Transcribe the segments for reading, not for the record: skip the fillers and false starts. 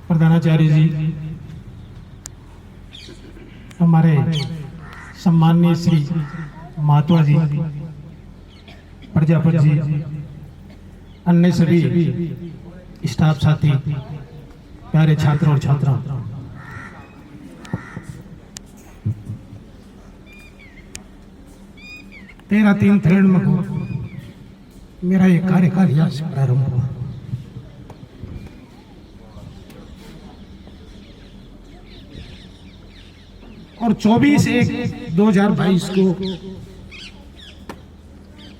प्रधानाचार्य जी, हमारे सम्माननीय श्री महात्मा जी, प्रजापति जी, अन्य सभी स्टाफ साथी, प्यारे छात्र और छात्रा, 13/3 में मेरा ये कार्यकाल यहाँ से प्रारंभ हुआ। और 24/1/2022 को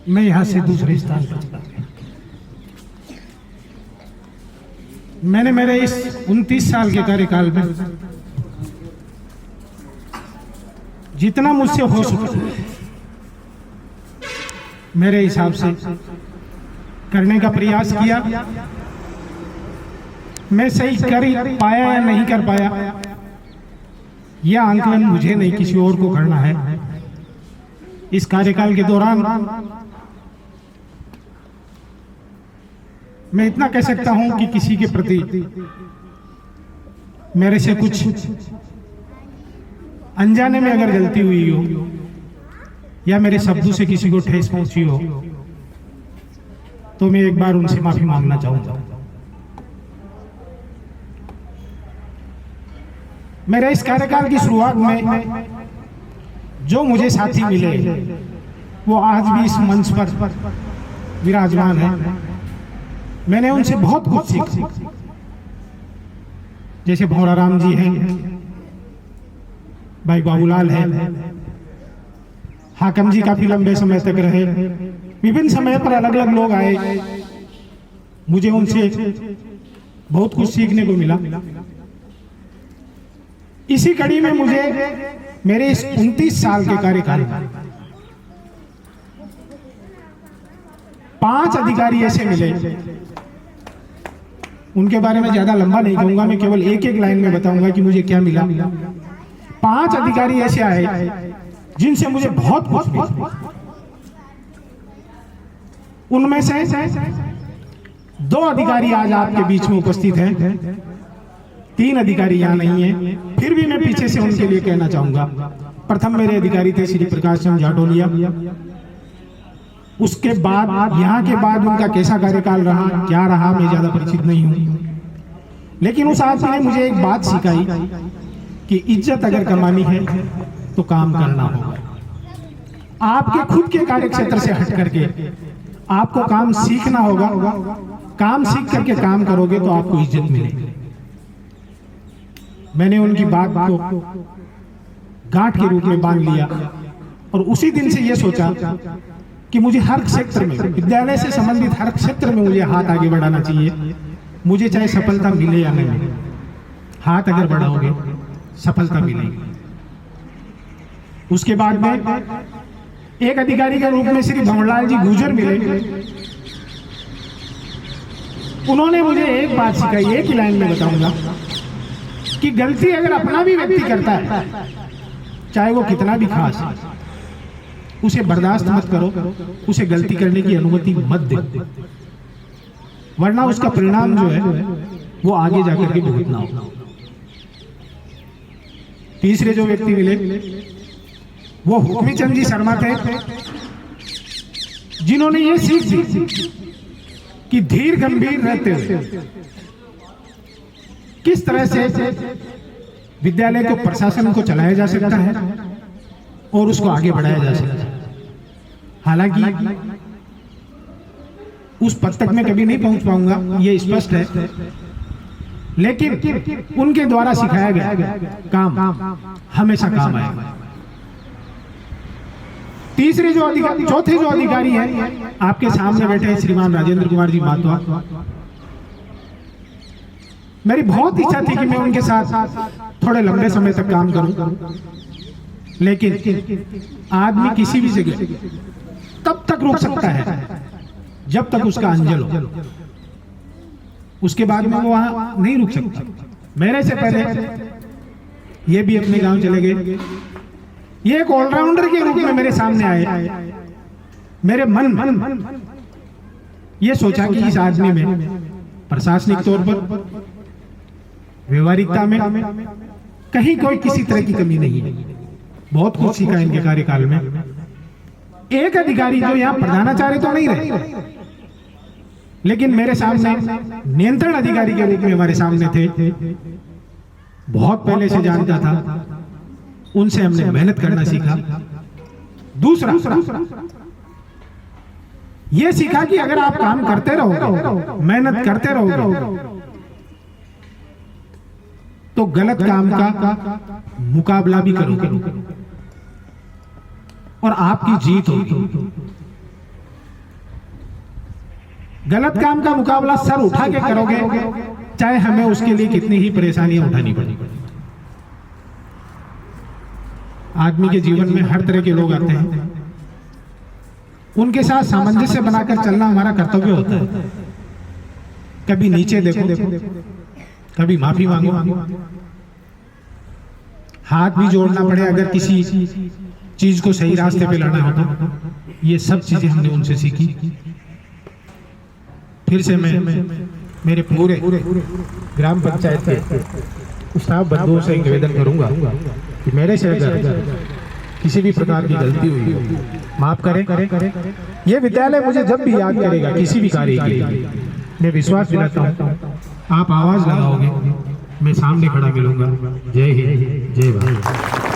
मैं यहां से दूसरे स्थान पर चला गया। मैंने मेरे इस 29 साल के कार्यकाल में जितना मुझसे हो सका मेरे हिसाब से करने का प्रयास किया। मैं सही कर पाया या नहीं कर पाया, यह आंकलन मुझे नहीं किसी और को करना है। इस कार्यकाल के दौरान मैं इतना कह सकता हूं कि किसी के प्रति मेरे से कुछ अनजाने में अगर गलती हुई हो या मेरे शब्दों से किसी को ठेस पहुंची हो तो मैं एक बार उनसे माफी मांगना चाहूंगा। मेरे इस कार्यकाल की शुरुआत में जो मुझे साथी मिले वो आज भी इस मंच पर विराजमान है। मैंने उनसे बहुत कुछ सीखा, जैसे भौराराम जी हैं, भाई बाबूलाल है, हाकम जी काफी लंबे समय तक रहे। विभिन्न समय पर अलग अलग लोग आए, मुझे उनसे बहुत कुछ सीखने को मिला। इसी कड़ी में मुझे मेरे इस 29 साल के कार्यकाल में 5 अधिकारी ऐसे मिले, उनके बारे में ज्यादा लंबा नहीं कहूंगा, मैं केवल एक एक लाइन में बताऊंगा कि मुझे क्या मिला। 5 अधिकारी ऐसे आए जिनसे मुझे बहुत कुछ मिला। उनमें से 2 अधिकारी आज आपके बीच में उपस्थित हैं, 3 अधिकारी यहाँ नहीं है, फिर भी मैं पीछे से उनके लिए कहना चाहूंगा। प्रथम मेरे अधिकारी थे श्री प्रकाश चंद्र जाटोलिया। उसके बाद यहाँ के बाद उनका कैसा कार्यकाल रहा, क्या रहा, मैं ज्यादा परिचित नहीं हूं, लेकिन उस आदमी ने मुझे एक बात सिखाई कि इज्जत अगर कमानी है तो काम करना होगा। आपके खुद के कार्य क्षेत्र से हट करके आपको काम सीखना होगा। काम सीख करके काम करोगे तो आपको इज्जत मिलेगी। मैंने उनकी बात को गांठ के रूप में बांध लिया और उसी दिन से यह सोचा कि मुझे हर क्षेत्र में, विद्यालय से संबंधित हर क्षेत्र में मुझे हाथ आगे बढ़ाना चाहिए। मुझे चाहे सफलता मिले या नहीं मिले, हाथ अगर बढ़ाओगे सफलता मिलेगी। उसके बाद में एक अधिकारी के रूप में श्री भंवरलाल जी गुर्जर मिले। उन्होंने मुझे एक बात सिखाई, एक ही लाइन में बताऊंगा कि गलती अगर अपना भी व्यक्ति करता है, चाहे वो कितना भी खास है, उसे बर्दाश्त मत करो, उसे गलती करने की अनुमति मत दे, वरना उसका परिणाम जो है वो आगे जाकर के भुगतना होगा। तीसरे जो व्यक्ति मिले वो हुक्मीचंद जी शर्मा थे, जिन्होंने ये सीख दी कि धीर गंभीर रहते हुए किस तरह से विद्यालय को, प्रशासन को चलाया जा सकता है और उसको आगे बढ़ाया जा सकता है। हालांकि उस पद तक मैं कभी नहीं पहुंच पाऊंगा, ये स्पष्ट है, लेकिन उनके द्वारा सिखाया गया काम हमेशा काम आएगा। चौथे जो अधिकारी हैं आपके सामने बैठे हैं श्रीमान राजेंद्र कुमार जी मातवा। मेरी बहुत इच्छा थी कि मैं उनके साथ थोड़े लंबे समय तक काम करूं, लेकिन आदमी किसी भी जगह तब तक रुक सकता है जब तक उसका अंजल हो, उसके बाद में वो वहां नहीं रुक सकता। मेरे से पहले ये भी अपने गांव चले गए। ये एक ऑलराउंडर के रूप में मेरे सामने आए। मेरे मन ये सोचा कि इस आदमी में प्रशासनिक तौर पर व्यवहारिकता में कहीं कोई किसी तरह की कमी नहीं है। बहुत कुछ सीखा इनके कार्यकाल में। एक अधिकारी जो यहाँ प्रधानाचार्य तो नहीं रहे, लेकिन मेरे सामने नियंत्रण अधिकारी के रूप में हमारे सामने थे, बहुत पहले से जानता था, उनसे हमने मेहनत करना सीखा। दूसरा ये सीखा कि अगर आप काम करते रहोगे, मेहनत करते रहोगे, तो गलत काम का मुकाबला भी करोगे और आपकी जीत होगी। गलत काम का मुकाबला सर उठा के करोगे, चाहे हमें उसके लिए कितनी ही परेशानियां उठानी पड़े। आदमी के जीवन में हर तरह के लोग आते हैं, उनके साथ सामंजस्य बनाकर चलना हमारा कर्तव्य होता है। कभी नीचे देखो, कभी माफी मांगो, हाथ भी जोड़ना पड़े अगर किसी चीज को सही रास्ते पे लाना हो तो। ये सब चीजें हमने उनसे सीखी। फिर से मैं मेरे पूरे ग्राम पंचायत के स्टाफ बंधुओं से निवेदन करूंगा कि मेरे से अगर किसी भी प्रकार की गलती हुई हो, माफ करें। ये विद्यालय मुझे जब भी याद करेगा किसी भी कार्य के लिए, मैं विश्वास दिलाता हूँ आप आवाज लगाओगे, मैं सामने खड़ा मिलूंगा। जय हिंद, जय भारत।